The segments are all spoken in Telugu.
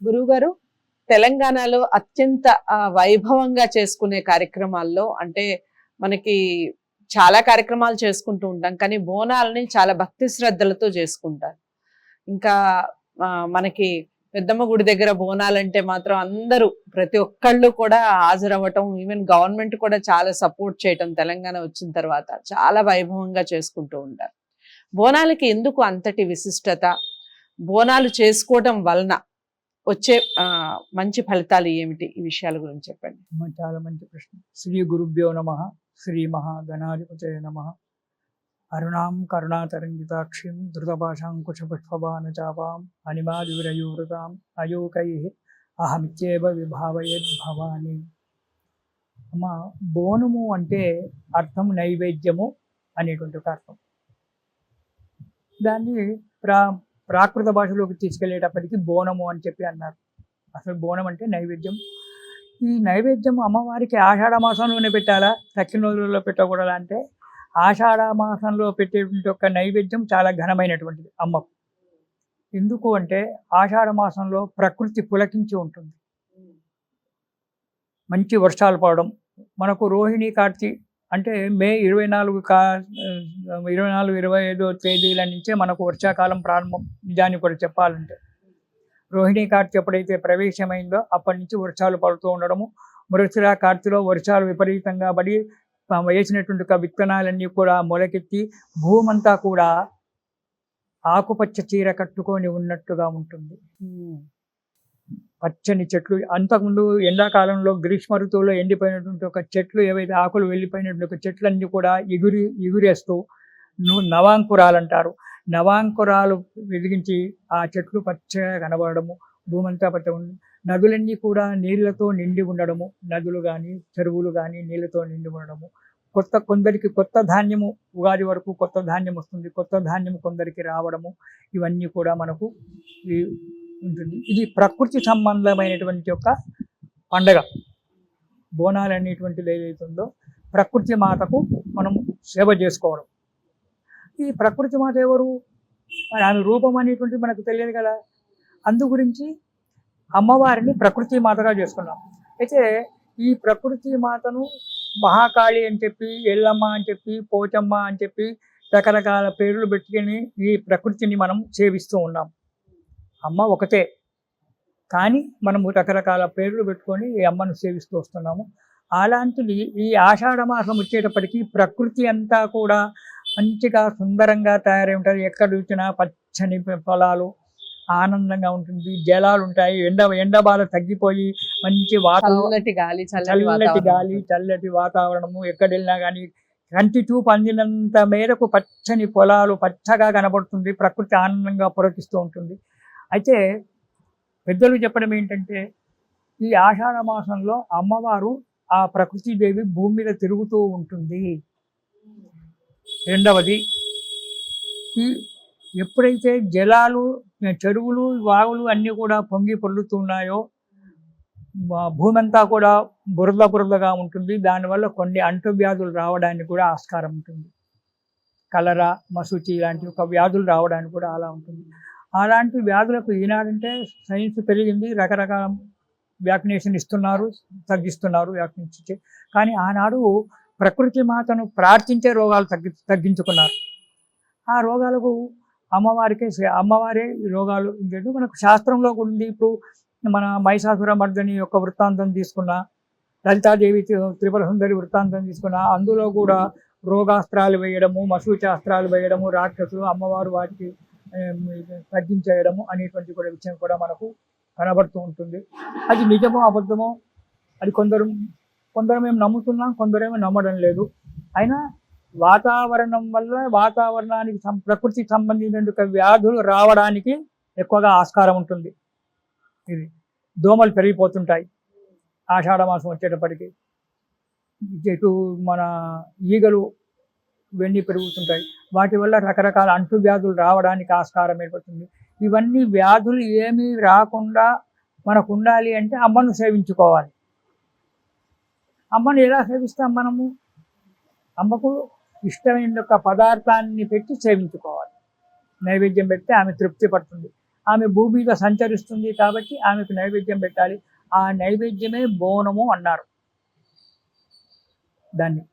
గురువుగారు, తెలంగాణలో అత్యంత వైభవంగా చేసుకునే కార్యక్రమాల్లో అంటే మనకి చాలా కార్యక్రమాలు చేసుకుంటూ ఉంటాం. కానీ బోనాలని చాలా భక్తి శ్రద్ధలతో చేసుకుంటారు. ఇంకా మనకి పెద్దమ్మ గుడి దగ్గర బోనాలంటే మాత్రం అందరూ ప్రతి ఒక్కళ్ళు కూడా హాజరవ్వటం, ఈవెన్ గవర్నమెంట్ కూడా చాలా సపోర్ట్ చేయటం తెలంగాణ వచ్చిన తర్వాత చాలా వైభవంగా చేసుకుంటూ ఉంటారు. బోనాలకి ఎందుకు అంతటి విశిష్టత? బోనాలు చేసుకోవటం వలన వచ్చే మంచి ఫలితాలు ఏమిటి? ఈ విషయాల గురించి చెప్పండి. చాలా మంచి ప్రశ్న. శ్రీ గురుభ్యో నమః. శ్రీ మహాగణాధిపతయే నమః. అరుణాం కరుణాతరంగితాక్షిం ధృతపాశాంకుశపుష్పబాణచాపాం అనిమాదివిరయూవృతాం అయోకైః అహమిత్యేవ విభావయేద్ భవాని. అమ్మ, బోనము అంటే అర్థం నైవేద్యము అనేటువంటి ఒక అర్థం. దాన్ని ప్రాకృత భాషలోకి తీసుకెళ్లేటప్పటికి బోనము అని చెప్పి అన్నారు. అసలు బోనం అంటే నైవేద్యం. ఈ నైవేద్యం అమ్మవారికి ఆషాఢ మాసంలోనే పెట్టాలా, తక్కిన రోజుల్లో పెట్టకూడదా అంటే ఆషాఢ మాసంలో పెట్టేటువంటి ఒక నైవేద్యం చాలా ఘనమైనటువంటిది అమ్మకు. ఎందుకు అంటే ఆషాఢ మాసంలో ప్రకృతి పులకించి ఉంటుంది. మంచి వర్షాలు పడడం, మనకు రోహిణి కార్తీ అంటే మే 24-25 తేదీల నుంచే మనకు వర్షాకాలం ప్రారంభం. నిజాన్ని కూడా చెప్పాలంటే రోహిణి కార్తీ ఎప్పుడైతే ప్రవేశమైందో అప్పటి నుంచి వర్షాలు పడుతూ ఉండడము, మృగశిర కార్తీలో వర్షాలు విపరీతంగా పడి వేసినటువంటి విత్తనాలన్నీ కూడా మొలకెత్తి భూమంతా కూడా ఆకుపచ్చ చీర కట్టుకొని ఉన్నట్టుగా ఉంటుంది. పచ్చని చెట్లు, అంతకుముందు ఎండాకాలంలో గ్రీష్మ ఋతువులో ఎండిపోయినటువంటి ఒక చెట్లు, ఏవైతే ఆకులు వెళ్ళిపోయినటువంటి ఒక చెట్లన్నీ కూడా ఎగురేస్తూ నవాంకురాలు అంటారు. నవాంకురాలు వెలిగించి ఆ చెట్లు పచ్చగా కనబడము, భూమంతా పచ్చ. నదులన్నీ కూడా నీళ్లతో నిండి ఉండడము, నదులు కానీ చెరువులు కానీ నీళ్ళతో నిండి ఉండడము. కొందరికి కొత్త ధాన్యము, ఉగాది వరకు కొత్త ధాన్యం వస్తుంది, కొత్త ధాన్యం కొందరికి రావడము, ఇవన్నీ కూడా మనకు ఉంటుంది. ఇది ప్రకృతి సంబంధమైనటువంటి ఒక పండగ. బోనాలు అనేటువంటిది ఏదైతుందో ప్రకృతి మాతకు మనం సేవ చేసుకోవడం. ఈ ప్రకృతి మాత ఎవరు? ఆమె రూపం అనేటువంటిది మనకు తెలియదు కదా. అందు గురించి అమ్మవారిని ప్రకృతి మాతగా చేసుకున్నాం. అయితే ఈ ప్రకృతి మాతను మహాకాళి అని చెప్పి, ఎల్లమ్మ అని చెప్పి, పోచమ్మ అని చెప్పి రకరకాల పేర్లు పెట్టుకుని ఈ ప్రకృతిని మనం సేవిస్తూ ఉన్నాం. అమ్మ ఒకటే, కానీ మనము రకరకాల పేర్లు పెట్టుకొని ఈ అమ్మను సేవిస్తూ వస్తున్నాము. అలాంటిది ఈ ఆషాఢ మాసం వచ్చేటప్పటికి ప్రకృతి అంతా కూడా మంచిగా సుందరంగా తయారై ఉంటుంది. ఎక్కడ చూసినా పచ్చని పొలాలు, ఆనందంగా ఉంటుంది, జలాలు ఉంటాయి, ఎండబాల తగ్గిపోయి మంచి చల్లటి గాలి, చల్లటి వాతావరణము. ఎక్కడ వెళ్ళినా కానీ కంటి చూపు అందినంత మేరకు పచ్చని పొలాలు పచ్చగా కనబడుతుంది, ప్రకృతి ఆనందంగా పులకిస్తూ ఉంటుంది. అయితే పెద్దలు చెప్పడం ఏంటంటే ఈ ఆషాఢ మాసంలో అమ్మవారు ఆ ప్రకృతిదేవి భూమి మీద తిరుగుతూ ఉంటుంది. రెండవది, ఈ ఎప్పుడైతే జలాలు, చెరువులు, వాగులు అన్నీ కూడా పొంగి పొర్లుతున్నాయో భూమి అంతా కూడా బురదగా ఉంటుంది. దానివల్ల కొన్ని అంటువ్యాధులు రావడానికి కూడా ఆస్కారం ఉంటుంది. కలరా, మసూచి ఇలాంటి ఒక వ్యాధులు రావడానికి కూడా అలా ఉంటుంది. అలాంటి వ్యాధులకు ఈనాడంటే సైన్స్ పెరిగింది, రకరకాల వ్యాక్సినేషన్ ఇస్తున్నారు, తగ్గిస్తున్నారు వ్యాక్సినేషన్. కానీ ఆనాడు ప్రకృతి మాతను ప్రార్థించే రోగాలు తగ్గించుకున్నారు. ఆ రోగాలకు అమ్మవారే ఈ రోగాలు ఇంకేంటి మనకు శాస్త్రంలో ఉంది. ఇప్పుడు మన మహిషాసుర మర్దని యొక్క వృత్తాంతం తీసుకున్నా, లలితాదేవి త్రిపుర సుందరి వృత్తాంతం తీసుకున్నా, అందులో కూడా రోగాస్త్రాలు వేయడము, మసూచాస్త్రాలు వేయడము, రాక్షసులు, అమ్మవారు వాటికి తగ్గించేయడము అనేటువంటి కూడా విషయం కూడా మనకు కనబడుతూ ఉంటుంది. అది నిజమో అబద్ధమో అది కొందరు మేము నమ్ముతున్నాం, కొందరేమో నమ్మడం లేదు. అయినా వాతావరణం వల్ల వాతావరణానికి ప్రకృతికి సంబంధించిన వ్యాధులు రావడానికి ఎక్కువగా ఆస్కారం ఉంటుంది. ఇది దోమలు పెరిగిపోతుంటాయి ఆషాఢ మాసం వచ్చేటప్పటికి. ఇటు మన ఈగలు ఇవన్నీ పెరుగుతుంటాయి. వాటి వల్ల రకరకాల అంటువ్యాధులు రావడానికి ఆస్కారం ఏర్పడుతుంది. ఇవన్నీ వ్యాధులు ఏమీ రాకుండా మనకు ఉండాలి అంటే అమ్మను సేవించుకోవాలి. అమ్మను ఎలా సేవిస్తాం మనము? అమ్మకు ఇష్టమైన ఒక పదార్థాన్ని పెట్టి సేవించుకోవాలి. నైవేద్యం పెడితే ఆమె తృప్తి పడుతుంది. ఆమె భూమి మీద సంచరిస్తుంది కాబట్టి ఆమెకు నైవేద్యం పెట్టాలి. ఆ నైవేద్యమే బోనము అన్నారు దాన్ని.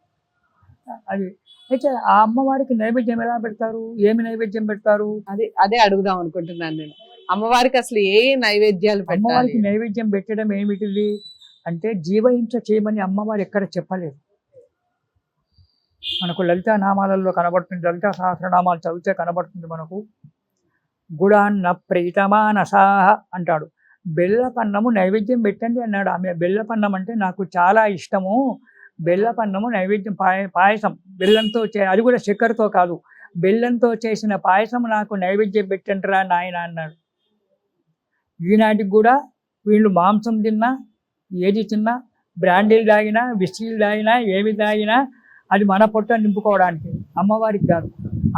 అది అయితే ఆ అమ్మవారికి నైవేద్యం ఎలా పెడతారు? ఏమి నైవేద్యం పెడతారు? అదే అడుగుదాం అనుకుంటున్నాను నేను. అమ్మవారికి అసలు ఏ నైవేద్యాలు పెట్టాలి? అమ్మవారికి నైవేద్యం పెట్టడం ఏమిటిది అంటే జీవహింస చేయమని అమ్మవారు ఎక్కడ చెప్పలేదు. మనకు లలితా నామాలలో కనబడుతుంది, లలితా సహస్రనామాలు చదివితే కనబడుతుంది మనకు. గుడాన్న ప్రీతమానసాహ అంటాడు. బెల్లపన్నము నైవేద్యం పెట్టండి అన్నాడు. ఆమె బెల్లపన్నం అంటే నాకు చాలా ఇష్టము, బెల్లపన్నము నైవేద్యం పాయసం బెల్లంతో అది కూడా చక్కెరతో కాదు, బెల్లంతో చేసిన పాయసం నాకు నైవేద్యం పెట్టండి రా నాయన అన్నాడు. ఈనాటికి కూడా వీళ్ళు మాంసం తిన్నా, ఏది తిన్నా, బ్రాండీలు తాగినా, విస్కీలు తాగినా, ఏవి తాగినా అది మన పొట్ట నింపుకోవడానికి, అమ్మవారికి కాదు.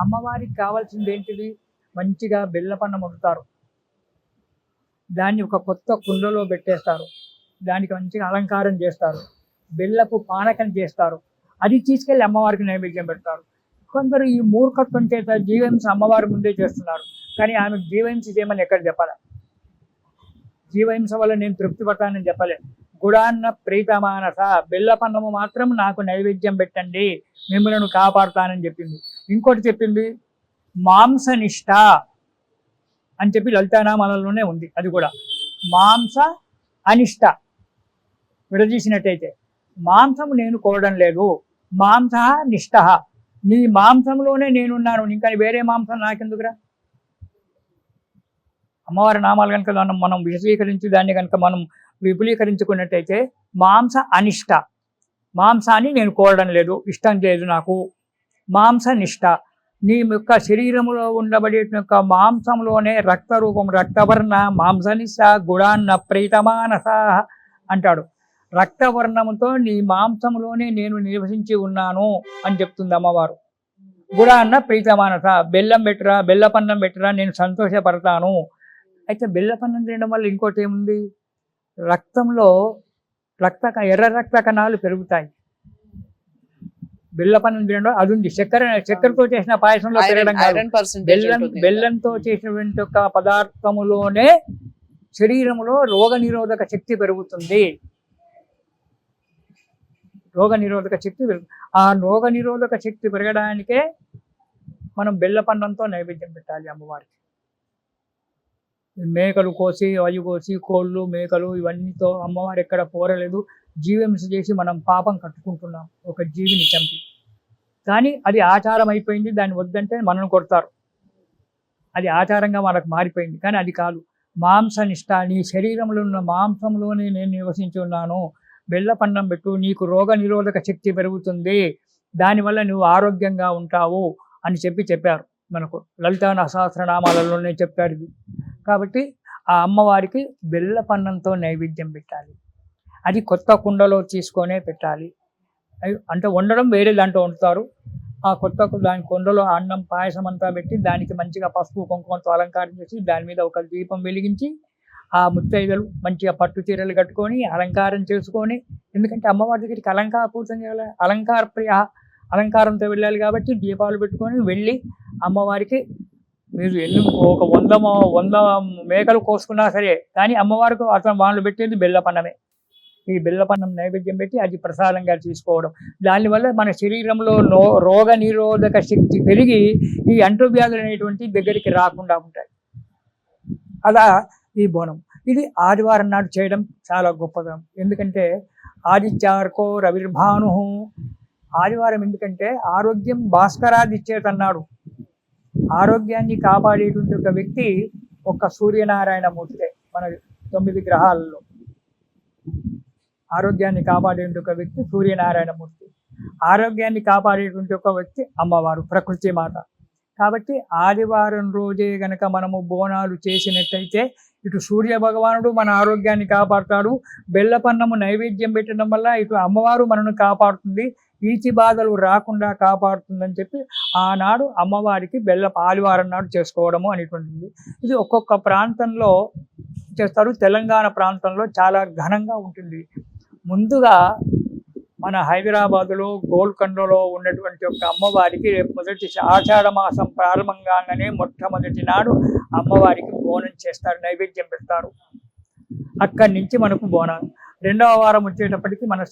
అమ్మవారికి కావాల్సింది ఏంటిది? మంచిగా బెల్లపన్నం వండుతారు, దాన్ని ఒక కొత్త కుండలో పెట్టేస్తారు, దానికి మంచిగా అలంకారం చేస్తారు, బెల్లపు పానకం చేస్తారు, అది తీసుకెళ్ళి అమ్మవారికి నైవేద్యం పెడతారు. కొందరు ఈ మూర్ఖత్వం చేత జీవహింస అమ్మవారి ముందే చేస్తున్నారు, కానీ ఆమె జీవహింస చేయమని ఎక్కడ చెప్పాలి. జీవహింస వల్ల నేను తృప్తి పడతానని చెప్పలేదు. గుడాన్న ప్రీతమానస, బెల్లపన్నము మాత్రం నాకు నైవేద్యం పెట్టండి, మిమ్మల్ని కాపాడుతానని చెప్పింది. ఇంకోటి చెప్పింది మాంసనిష్ట అని చెప్పి లలితానామాలలోనే ఉంది. అది కూడా మాంస అనిష్ట విడదీసినట్టయితే, మాంసం నేను కోరడం లేదు, మాంస నిష్ట, నీ మాంసంలోనే నేనున్నాను, ఇంకా వేరే మాంసం నాకెందుకురా. అమ్మవారి నామాలు కనుక మనం విశదీకరించి దాన్ని కనుక మనం విపులీకరించుకున్నట్టయితే, మాంస అనిష్ట, మాంసాన్ని నేను కోరడం లేదు, ఇష్టం లేదు నాకు. మాంస నిష్ట, నీ యొక్క శరీరంలో ఉండబడే యొక్క మాంసంలోనే రక్తరూపం, రక్తవర్ణ మాంసనిష్ట గుడాన్న ప్రీతమానస అంటాడు. రక్తవర్ణముతో నీ మాంసంలోనే నేను నివసించి ఉన్నాను అని చెప్తుంది అమ్మవారు. గుడాన్న ప్రీతమానస, బెల్లం పెట్టరా, బెల్లపన్నం పెట్టరా, నేను సంతోషపడతాను. అయితే బెల్లపన్నం తినడం వల్ల ఇంకోటి ఏముంది? రక్తంలో ఎర్ర రక్త కణాలు పెరుగుతాయి. బెల్లపన్నం తినడం అది ఉంది. చక్కెరతో చేసిన పాయసంలో పెరగడం కాదు, బెల్లంతో చేసినటువంటి ఒక పదార్థములోనే శరీరంలో రోగ నిరోధక శక్తి పెరుగుతుంది. రోగ నిరోధక శక్తి ఆ రోగ నిరోధక శక్తి పెరగడానికే మనం బెల్లపన్నంతో నైవేద్యం పెట్టాలి అమ్మవారికి. మేకలు కోసి, అవి కోసి, కోళ్ళు, మేకలు ఇవన్నీతో అమ్మవారు ఎక్కడ కోరలేదు. జీవహింస చేసి మనం పాపం కట్టుకుంటున్నాం ఒక జీవిని చంపి. కానీ అది ఆచారం అయిపోయింది, దాన్ని వద్దంటే మనల్ని కొడతారు. అది ఆచారంగా మనకు మారిపోయింది. కానీ అది కాదు. మాంసనిష్ట, నీ శరీరంలో ఉన్న మాంసంలోనే నేను నివసించి ఉన్నాను, బెల్లపన్నం పెట్టు, నీకు రోగ నిరోధక శక్తి పెరుగుతుంది, దానివల్ల నువ్వు ఆరోగ్యంగా ఉంటావు అని చెప్పారు మనకు. లలితా సహస్రనామాలలోనే చెప్పారు ఇది. కాబట్టి ఆ అమ్మవారికి బెల్లపన్నంతో నైవేద్యం పెట్టాలి. అది కొత్త కుండలో తీసుకొనే పెట్టాలి. అంటే వండడం వేరే దాంట్లో వండుతారు. ఆ దాని కుండలో అన్నం పాయసం అంతా పెట్టి దానికి మంచిగా పసుపు కుంకుమతో అలంకారం చేసి దాని మీద ఒక దీపం వెలిగించి ఆ ముత్తైదలు మంచిగా పట్టు చీరలు కట్టుకొని అలంకారం చేసుకొని, ఎందుకంటే అమ్మవారి దగ్గరికి అలంకార పూజం చేయాలి, అలంకార ప్రియ, అలంకారంతో వెళ్ళాలి కాబట్టి దీపాలు పెట్టుకొని వెళ్ళి అమ్మవారికి మీరు ఒక 100 మేకలు కోసుకున్నా సరే, కానీ అమ్మవారికి అతను వాళ్ళు పెట్టేది బెల్లపన్నమే. ఈ బెల్లపన్నం నైవేద్యం పెట్టి అది ప్రసాదంగా తీసుకోవడం, దానివల్ల మన శరీరంలో రోగ నిరోధక శక్తి పెరిగి ఈ అంటువ్యాధులు అనేటువంటి దగ్గరికి రాకుండా ఉంటాయి. అలా ఈ బోనం ఇది ఆదివారం నాడు చేయడం చాలా గొప్పదనం. ఎందుకంటే ఆదిత్యార్కో రవిర్భాను, ఆదివారం ఎందుకంటే ఆరోగ్యం భాస్కరాదిచ్చేతన్నాడు. ఆరోగ్యాన్ని కాపాడేటువంటి ఒక వ్యక్తి ఒక్క సూర్యనారాయణ మూర్తే. మన 9 గ్రహాలలో ఆరోగ్యాన్ని కాపాడేటువంటి ఒక వ్యక్తి సూర్యనారాయణ మూర్తి, ఆరోగ్యాన్ని కాపాడేటువంటి ఒక వ్యక్తి అమ్మవారు ప్రకృతి మాత. కాబట్టి ఆదివారం రోజే గనక మనము బోనాలు చేసినట్టయితే ఇటు సూర్య భగవానుడు మన ఆరోగ్యాన్ని కాపాడుతాడు, బెల్లపన్నము నైవేద్యం పెట్టడం వల్ల ఇటు అమ్మవారు మనను కాపాడుతుంది, ఈచి బాధలు రాకుండా కాపాడుతుందని చెప్పి ఆనాడు అమ్మవారికి ఆదివారం నాడు చేసుకోవడము అనేటువంటిది. ఇది ఒక్కొక్క ప్రాంతంలో చేస్తారు. తెలంగాణ ప్రాంతంలో చాలా ఘనంగా ఉంటుంది. ముందుగా మన హైదరాబాదులో గోల్కొండలో ఉన్నటువంటి ఒక అమ్మవారికి రేపు మొదటి ఆషాఢ మాసం ప్రారంభంగానే మొట్టమొదటి నాడు అమ్మవారికి బోనం చేస్తారు, నైవేద్యం పెడతారు. అక్కడి నుంచి మనకు బోనాలు. రెండవ వారం వచ్చేటప్పటికి మన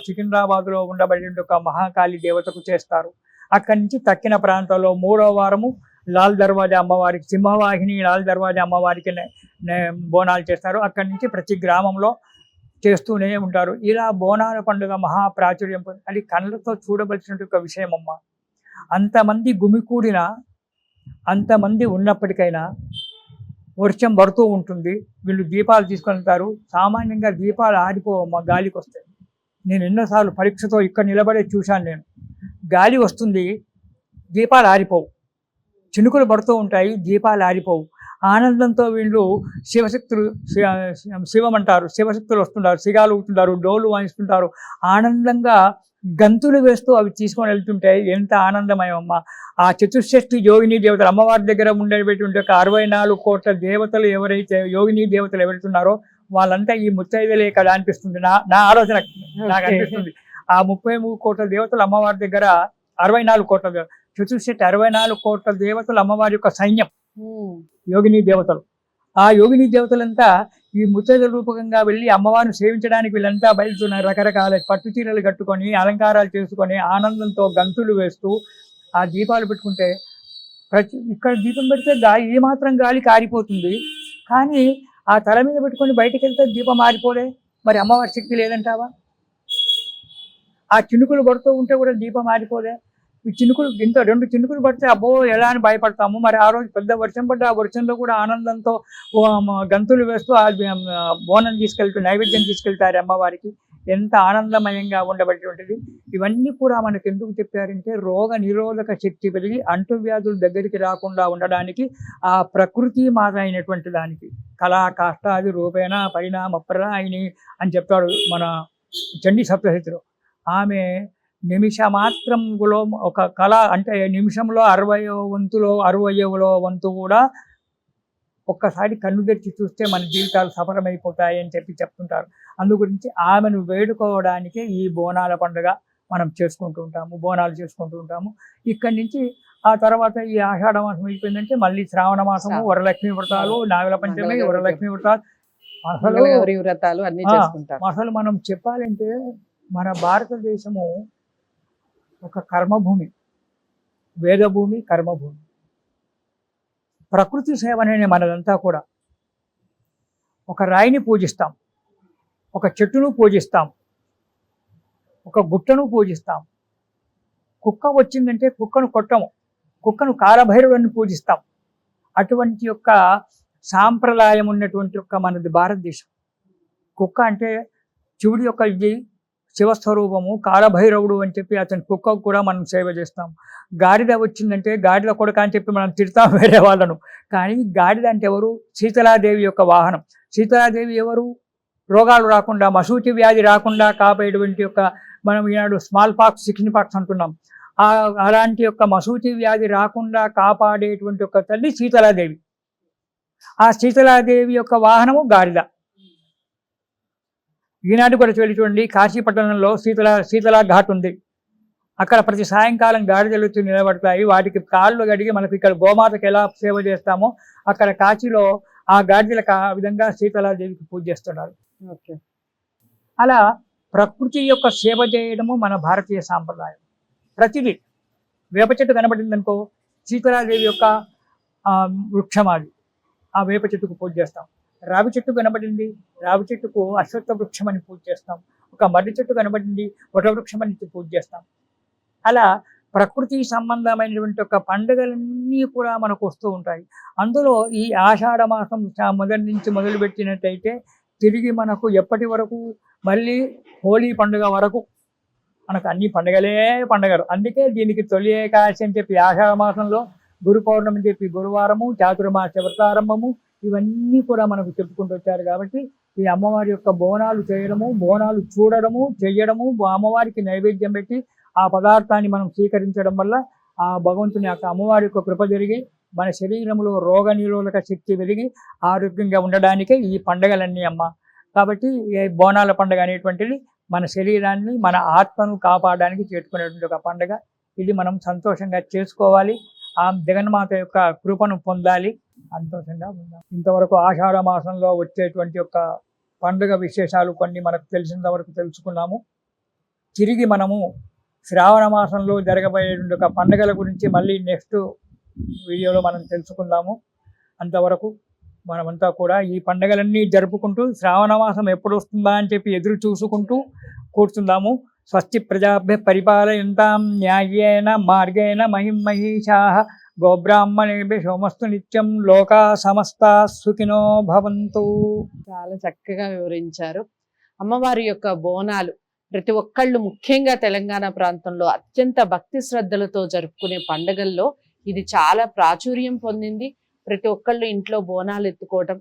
సికింద్రాబాద్లో ఉండబడి ఒక మహాకాళి దేవతకు చేస్తారు. అక్కడి నుంచి తక్కిన ప్రాంతాల్లో మూడవ వారము లాల్ దర్వాజా అమ్మవారికి, సింహవాహిని లాల్ దర్వాజా అమ్మవారికి బోనాలు చేస్తారు. అక్కడి నుంచి ప్రతి గ్రామంలో చేస్తూనే ఉంటారు. ఇలా బోనాల పండుగ మహాప్రాచుర్యం, అది కళ్ళతో చూడవలసినటువంటి ఒక విషయం అమ్మ. అంతమంది గుమికూడిన, అంతమంది ఉన్నప్పటికైనా వర్షం పడుతూ ఉంటుంది, వీళ్ళు దీపాలు తీసుకొని వెళ్తారు. సామాన్యంగా దీపాలు ఆరిపోవమ్మ, గాలికి వస్తాయి. నేను ఎన్నోసార్లు పరీక్షతో ఇక్కడ నిలబడే చూశాను. నేను గాలి వస్తుంది, దీపాలు ఆరిపోవు, చినుకులు పడుతూ ఉంటాయి, దీపాలు ఆరిపోవు. ఆనందంతో వీళ్ళు శివశక్తులు, శివమంటారు, శివశక్తులు వస్తుంటారు, సిగాలు ఊగుతుంటారు, డోలు వాయిస్తుంటారు, ఆనందంగా గంతులు వేస్తూ అవి తీసుకొని వెళ్తుంటే ఎంత ఆనందమయమమ్మా. ఆ చతుషష్ఠి యోగిని దేవతలు అమ్మవారి దగ్గర ఉండేటువంటి ఒక 64 కోట్ల దేవతలు ఎవరైతే యోగిని దేవతలు ఎవరుతున్నారో వాళ్ళంతా ఈ ముత్తైదులే కదా అనిపిస్తుంది. నా ఆలోచన, నాకు అనిపిస్తుంది. ఆ 33 కోట్ల దేవతలు అమ్మవారి దగ్గర, 64 కోట్ల చతుషష్ఠి 64 కోట్ల దేవతలు అమ్మవారి యొక్క సైన్యం, యోగిని దేవతలు. ఆ యోగిని దేవతలంతా ఈ ముత్తైదుల రూపకంగా వెళ్ళి అమ్మవారిని సేవించడానికి వీళ్ళంతా బయలుతున్నారు. రకరకాల పట్టు చీరలు కట్టుకొని, అలంకారాలు చేసుకొని, ఆనందంతో గంతులు వేస్తూ ఆ దీపాలు పెట్టుకుంటే, ఇక్కడ దీపం పెడితే గాలి, ఏ మాత్రం గాలి కారిపోతుంది, కానీ ఆ తల మీద పెట్టుకొని బయటికి వెళ్తే దీపం ఆరిపోలే. మరి అమ్మవారి శక్తి లేదంటావా? ఆ చినుకులు పడుతూ ఉంటే కూడా దీపం ఆరిపోలే. ఈ చినుకులు, ఇంత 2 చినుకులు పడితే అబ్బో ఎలా అని భయపడతాము. మరి ఆ రోజు పెద్ద వర్షం పడ్డ, ఆ వర్షంలో కూడా ఆనందంతో గంతులు వేస్తూ ఆ బోనం తీసుకెళ్తూ నైవేద్యం తీసుకెళ్తారు అమ్మవారికి. ఎంత ఆనందమయంగా ఉండబడినటువంటిది. ఇవన్నీ కూడా మనకు ఎందుకు చెప్పారంటే, రోగ నిరోధక శక్తి పెరిగి అంటువ్యాధుల దగ్గరికి రాకుండా ఉండడానికి, ఆ ప్రకృతి మాత అయినటువంటి దానికి కళా కాష్టాది రూపేణ పరిణామప్రదాయిని అని చెప్తాడు మన చండీ సప్తశతిలో. ఆమె నిమిషమాత్రంలో ఒక కళ, అంటే నిమిషంలో 60వ వంతులో 60వ వంతు కూడా ఒక్కసారి కన్ను తెరిచి చూస్తే మన జీవితాలు సఫలమైపోతాయి అని చెప్తుంటారు. అందు గురించి ఆమెను వేడుకోవడానికి ఈ బోనాల పండుగ మనం చేసుకుంటూ ఉంటాము, బోనాలు చేసుకుంటూ ఉంటాము. ఇక్కడి నుంచి ఆ తర్వాత ఈ ఆషాఢ మాసం అయిపోయిందంటే మళ్ళీ శ్రావణ మాసము, వరలక్ష్మి వ్రతాలు, నాగల పంచమి, వరలక్ష్మి వ్రతాలు, వ్రతాలు అన్ని చేసుకుంటారు. అసలు మనం చెప్పాలంటే మన భారతదేశము ఒక కర్మభూమి, వేదభూమి, కర్మభూమి. ప్రకృతి సేవనే మనదంతా కూడా. ఒక రాయిని పూజిస్తాం, ఒక చెట్టును పూజిస్తాం, ఒక గుట్టను పూజిస్తాం. కుక్క వచ్చిందంటే కుక్కను కొట్టము, కుక్కను కాలభైరవుని పూజిస్తాం. అటువంటి యొక్క సాంప్రదాయం ఉన్నటువంటి యొక్క మనది భారతదేశం. కుక్క అంటే శివుడి యొక్క ఇది శివస్వరూపము, కాలభైరవుడు అని చెప్పి అతని కుక్కకు కూడా మనం సేవ చేస్తాం. గాడిద వచ్చిందంటే గాడిద కొడక అని చెప్పి మనం తిడతాం వేరే వాళ్ళను. కానీ గాడిద అంటే ఎవరు? శీతలాదేవి యొక్క వాహనం. శీతలాదేవి ఎవరు? రోగాలు రాకుండా, మసూచి వ్యాధి రాకుండా కాపాడేటువంటి యొక్క, మనం ఈనాడు స్మాల్ పాక్స్, చికెన్ పాక్స్ అంటున్నాం. అలాంటి యొక్క మసూచి వ్యాధి రాకుండా కాపాడేటువంటి ఒక తల్లి శీతలాదేవి. ఆ శీతలాదేవి యొక్క వాహనము గాడిద. ఈనాడు కూడా వెళ్ళి చూడండి, కాశీపట్టణంలో శీతలా ఘాట్ ఉంది. అక్కడ ప్రతి సాయంకాలం గాడిదలు వచ్చి నిలబడతాయి. వాటికి కాళ్ళు కడిగి మనకి ఇక్కడ గోమాతకు ఎలా సేవ చేస్తామో అక్కడ కాశీలో ఆ గాడిదలకు ఆ విధంగా శీతలాదేవికి పూజ చేస్తున్నారు. ఓకే. అలా ప్రకృతి యొక్క సేవ చేయడము మన భారతీయ సాంప్రదాయం. ప్రతిదీ, వేప చెట్టు కనబడింది అనుకో, శీతలాదేవి యొక్క వృక్షం అది, ఆ వేప చెట్టుకు పూజ చేస్తాం. రావి చెట్టు కనబడింది, రావి చెట్టుకు అశ్వత్థ వృక్షం అని పూజ చేస్తాం. ఒక మర్రి చెట్టు కనబడింది, వటవృక్షం అని పూజ చేస్తాం. అలా ప్రకృతి సంబంధమైనటువంటి ఒక పండుగలన్నీ కూడా మనకు వస్తూ ఉంటాయి. అందులో ఈ ఆషాఢ మాసం మొదటి నుంచి మొదలుపెట్టినట్టయితే తిరిగి మనకు ఎప్పటి వరకు, మళ్ళీ హోలీ పండుగ వరకు మనకు అన్ని పండుగలు. అందుకే దీనికి తొలి ఏకాదశి అని చెప్పి ఆషాఢ మాసంలో, గురు పౌర్ణమి అని చెప్పి గురువారము, చాతుర్మాస వ్రతారంభము, ఇవన్నీ కూడా మనకు చెప్పుకుంటూ వచ్చారు. కాబట్టి ఈ అమ్మవారి యొక్క బోనాలు చేయడము, బోనాలు చూడడము, చెయ్యడము, అమ్మవారికి నైవేద్యం పెట్టి ఆ పదార్థాన్ని మనం స్వీకరించడం వల్ల ఆ భగవంతుని యొక్క అమ్మవారి యొక్క కృప జరిగి మన శరీరంలో రోగ నిరోధక శక్తి పెరిగి ఆరోగ్యంగా ఉండడానికే ఈ పండుగలన్నీ అమ్మ. కాబట్టి ఈ బోనాల పండుగ అనేటువంటిది మన శరీరాన్ని మన ఆత్మను కాపాడడానికి చేసుకునేటువంటి ఒక పండుగ. ఇది మనం సంతోషంగా చేసుకోవాలి. ఆ జగన్మాత యొక్క కృపను పొందాలి, సంతోషంగా ఉందాం. ఇంతవరకు ఆషాఢ మాసంలో వచ్చేటువంటి యొక్క పండుగ విశేషాలు కొన్ని మనకు తెలిసినంత వరకు తెలుసుకున్నాము. తిరిగి మనము శ్రావణ మాసంలో జరగబోయేటువంటి ఒక పండుగల గురించి మళ్ళీ నెక్స్ట్ వీడియోలో మనం తెలుసుకుందాము. అంతవరకు మనమంతా కూడా ఈ పండుగలన్నీ జరుపుకుంటూ శ్రావణ మాసం ఎప్పుడు వస్తుందా అని చెప్పి ఎదురు చూసుకుంటూ కూర్చుందాము. స్వస్తి ప్రజాభ్య పరిపాలయంతాం న్యాయేన మార్గేణ మహిమహీషాః గోబ్రాహ్మణేభ్యః శోమస్తు నిత్యం లోకా సమస్తా సుఖినో భవంతు. చాలా చక్కగా వివరించారు. అమ్మవారి యొక్క బోనాలు ప్రతి ఒక్కళ్ళు ముఖ్యంగా తెలంగాణ ప్రాంతంలో అత్యంత భక్తి శ్రద్ధలతో జరుపుకునే పండుగల్లో ఇది చాలా ప్రాచుర్యం పొందింది. ప్రతి ఒక్కళ్ళు ఇంట్లో బోనాలు ఎత్తుకోవటం,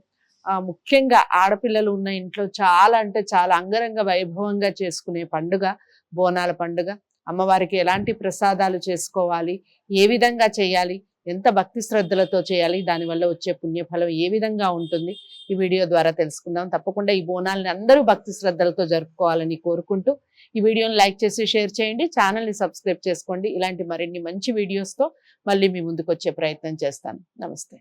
ముఖ్యంగా ఆడపిల్లలు ఉన్న ఇంట్లో చాలా అంటే చాలా అంగరంగ వైభవంగా చేసుకునే పండుగ బోనాల పండుగ. అమ్మవారికి ఎలాంటి ప్రసాదాలు చేసుకోవాలి, ఏ విధంగా చేయాలి, ఎంత భక్తి శ్రద్ధలతో చేయాలి, దానివల్ల వచ్చే పుణ్యఫలం ఏ విధంగా ఉంటుంది, ఈ వీడియో ద్వారా తెలుసుకుందాం. తప్పకుండా ఈ బోనాలని అందరూ భక్తి శ్రద్ధలతో జరుపుకోవాలని కోరుకుంటూ ఈ వీడియోని లైక్ చేసి షేర్ చేయండి, ఛానల్ని సబ్స్క్రైబ్ చేసుకోండి. ఇలాంటి మరిన్ని మంచి వీడియోస్తో మళ్ళీ మీ ముందుకు వచ్చే ప్రయత్నం చేస్తాను. నమస్తే.